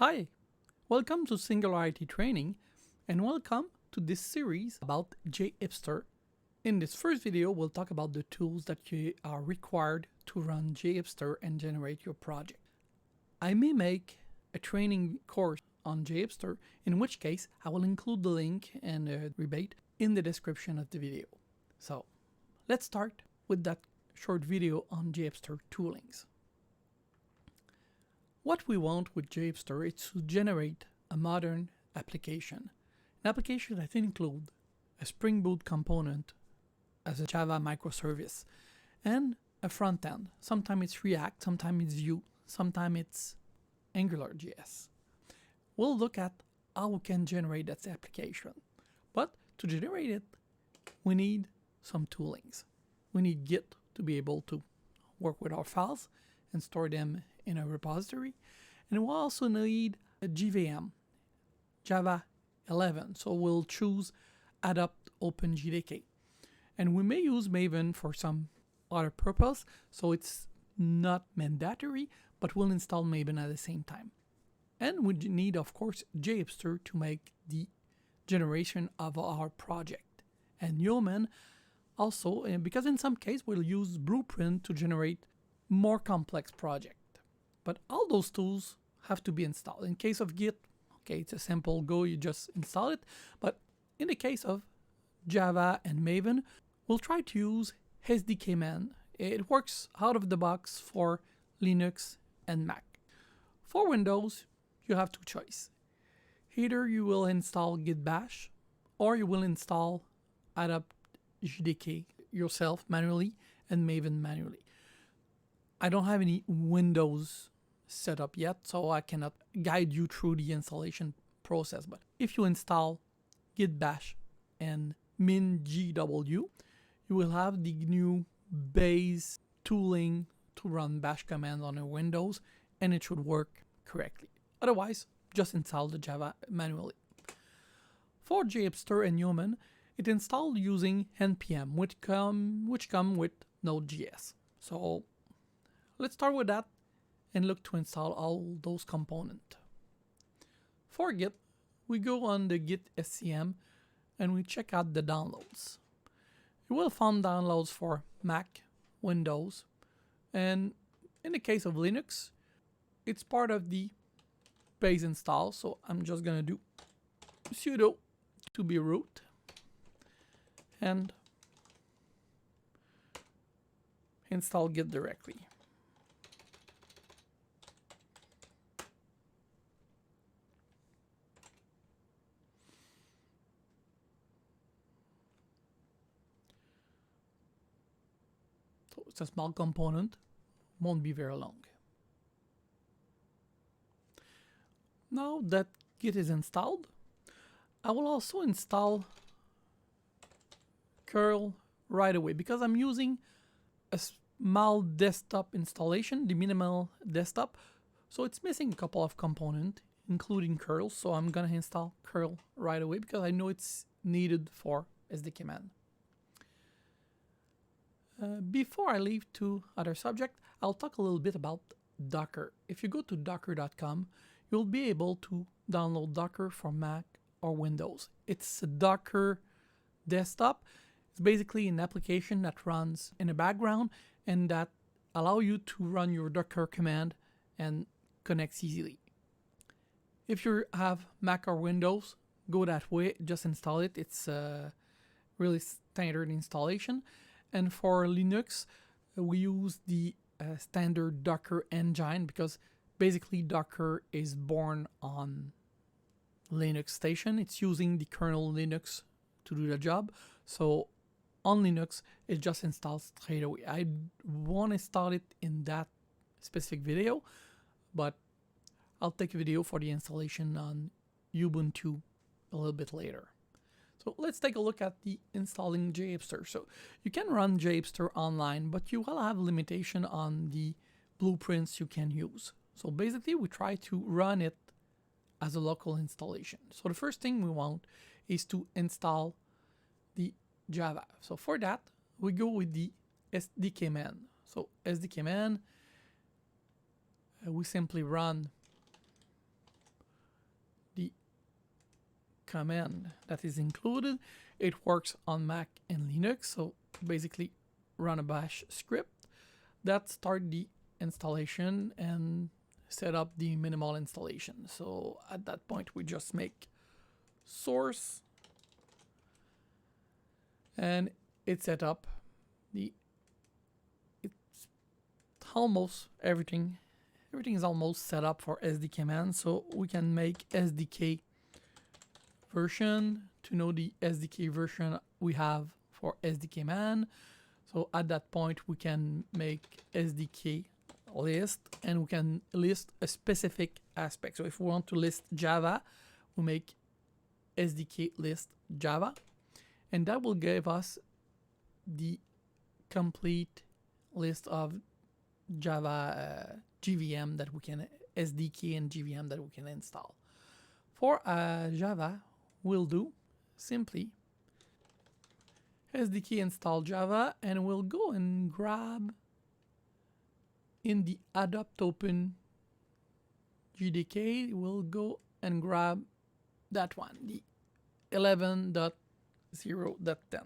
Hi, welcome to Singularity Training and welcome to this series about JHipster. In this first video, we'll talk about the tools that are required to run JHipster and generate your project. I may make a training course on JHipster, in which case I will include the link and a rebate in the description of the video. So let's start with that short video on JHipster toolings. What we want with JHipster is to generate a modern application. An application that includes a Spring Boot component as a Java microservice and a front end. Sometimes it's React, sometimes it's Vue, sometimes it's AngularJS. We'll look at how we can generate that application. But to generate it, we need some toolings. We need Git to be able to work with our files and store them in a repository. And we'll also need a JVM, Java.Maven. So we'll choose Adopt OpenJDK. And we may use Maven for some other purpose, so it's not mandatory, but we'll install Maven at the same time. And we need, of course, JHipster to make the generation of our project. And Yeoman also, because in some case we'll use Blueprint to generate more complex project. But all those tools have to be installed. In case of Git, okay, it's a simple go, you just install it. But in the case of Java and Maven, we'll try to use SDKman. It works out of the box for Linux and Mac. For Windows, you have two choices. Either you will install Git Bash or you will install Adopt JDK yourself manually and Maven manually. I don't have any Windows set up yet, so I cannot guide you through the installation process. But if you install Git Bash and MinGW, you will have the new base tooling to run bash commands on your Windows, and it should work correctly. Otherwise, just install the Java manually. For JHipster and Yeoman, it installed using NPM, which come with Node.js. So let's start with that and look to install all those components. For Git, we go on the Git SCM and we check out the downloads. You will find downloads for Mac, Windows, and in the case of Linux, it's part of the base install. So I'm just gonna do sudo to be root and install Git directly. So it's a small component, won't be very long. Now that Git is installed, I will also install curl right away because I'm using a small desktop installation, the minimal desktop. So it's missing a couple of components, including curl. So I'm gonna install curl right away because I know it's needed for SDKman. Before I leave to other subject, I'll talk a little bit about Docker. If you go to docker.com, you'll be able to download Docker for Mac or Windows. It's a Docker desktop. It's basically an application that runs in the background and that allow you to run your Docker command and connects easily. If you have Mac or Windows, go that way, just install it. It's a really standard installation. And for Linux, we use the standard Docker engine because basically Docker is born on Linux station. It's using the kernel Linux to do the job. So on Linux, it just installs straight away. I won't install it in that specific video, but I'll take a video for the installation on Ubuntu a little bit later. So let's take a look at the installing JHipster. So you can run JHipster online, but you will have limitation on the blueprints you can use. So basically we try to run it as a local installation. So the first thing we want is to install the Java. So for that, we go with the SDKman. So SDKman, we simply run command that is included. It works on Mac and Linux, so basically run a bash script that start the installation and set up the minimal installation. So at that point we just make source and it set up it's almost everything is almost set up for SDK man, so we can make SDK version to know the SDK version we have for SDK man. So at that point we can make SDK list and we can list a specific aspect. So if we want to list Java, we make SDK list Java, and that will give us the complete list of Java JVM that we can SDK and JVM that we can install. For Java, we'll do simply SDK install Java, and we'll go and grab in the adopt open JDK, we'll go and grab that one, the 11.0.10.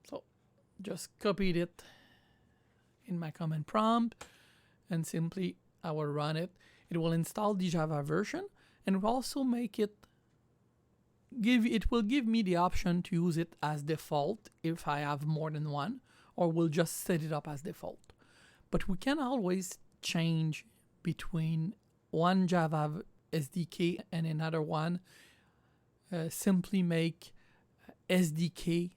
So just copied it in my command prompt and simply I will run it. It will install the Java version and will also make it will give me the option to use it as default if I have more than one, or we'll just set it up as default. But we can always change between one Java SDK and another one. Simply make SDK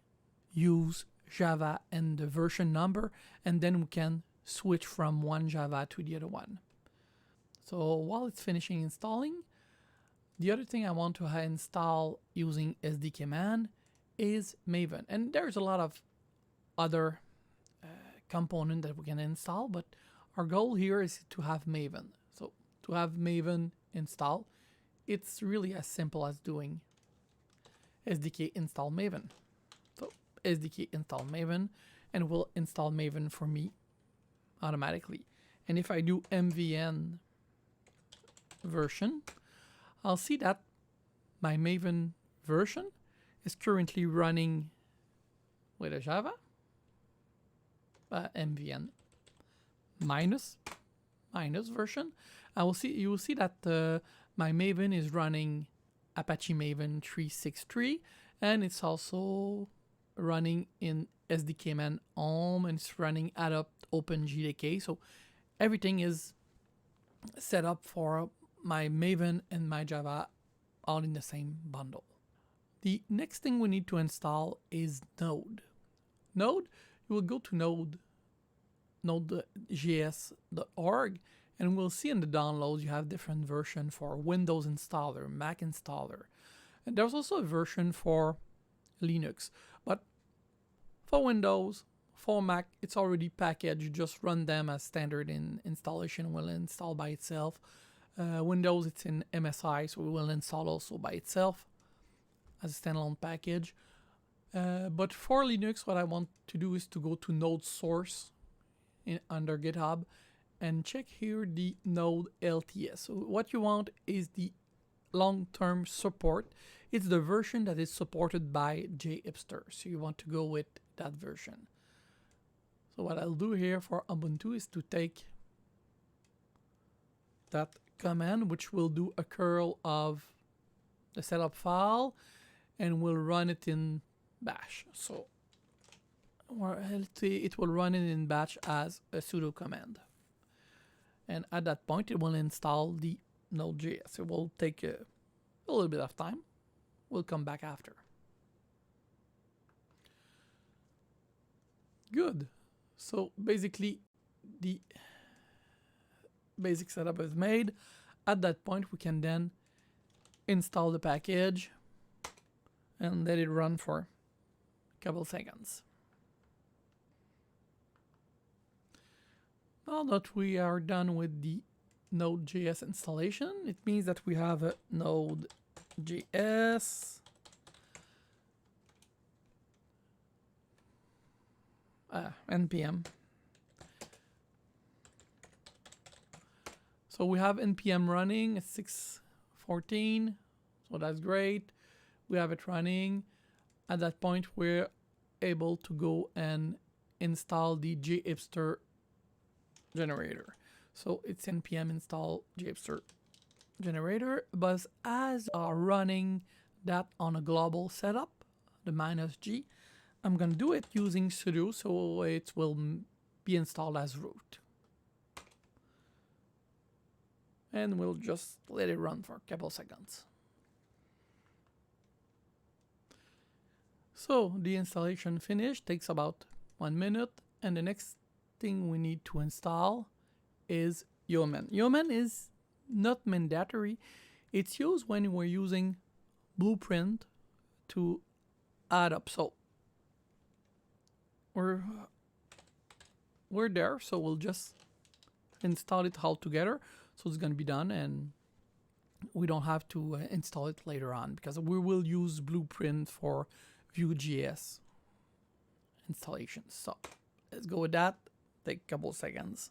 use Java and the version number, and then we can switch from one Java to the other one. So while it's finishing installing, the other thing I want to install using SDK man is Maven. And there's a lot of other components that we can install, but our goal here is to have Maven. So to have Maven install, it's really as simple as doing SDK install Maven. So SDK install Maven, and will install Maven for me automatically. And if I do mvn version, I'll see that my Maven version is currently running with a Java mvn minus version. You will see that my Maven is running Apache Maven 363, and it's also running in SDKman home, and it's running adopt open JDK. So everything is set up for my Maven and my Java all in the same bundle. The next thing we need to install is Node. You will go to node.js.org, and we'll see in the downloads you have different version for Windows installer, Mac installer, and there's also a version for Linux. But for Windows, for Mac, it's already packaged. You just run them as standard in installation, will install by itself. Windows, it's in MSI, so it will install also by itself as a standalone package. But for Linux, what I want to do is to go to Node source under GitHub and check here the Node LTS. So what you want is the long-term support. It's the version that is supported by JHipster. So you want to go with that version. So what I'll do here for Ubuntu is to take that command, which will do a curl of the setup file, and we'll run it in bash. So it will run it in bash as a sudo command, and at that point it will install the Node.js. It will take a little bit of time. We'll come back after. Good. So basically the basic setup is made. At that point we can then install the package and let it run for a couple seconds. Now that we are done with the Node.js installation, it means that we have a Node.js NPM. So we have NPM running at 6.14. So that's great. We have it running. At that point, we're able to go and install the JHipster generator. So it's npm install JHipster generator, but as are running that on a global setup, the -g, I'm going to do it using sudo, so it will be installed as root. And we'll just let it run for a couple seconds. So the installation finished, takes about 1 minute, and the next thing we need to install is Yeoman. Yeoman is not mandatory. It's used when we're using Blueprint to add up. So we're there, so we'll just install it all together. So it's going to be done, and we don't have to install it later on, because we will use Blueprint for Vue.js installation. So let's go with that. Take a couple seconds.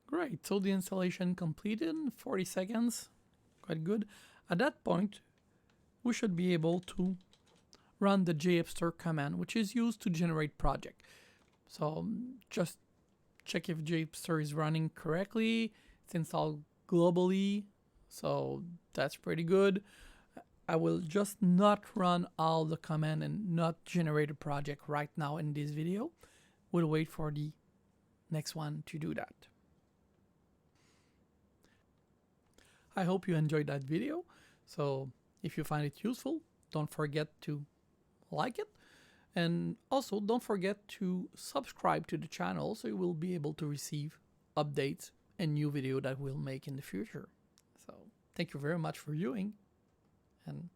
Great, so the installation completed in 40 seconds. Quite good. At that point, we should be able to run the JHipster command, which is used to generate project. So just check if JHipster is running correctly. It's installed globally, so that's pretty good. I will just not run all the command and not generate a project right now in this video. We'll wait for the next one to do that. I hope you enjoyed that video. So if you find it useful, don't forget to like it. And also don't forget to subscribe to the channel so you will be able to receive updates and new video that we'll make in the future. So thank you very much for viewing, and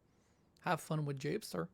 have fun with JHipster.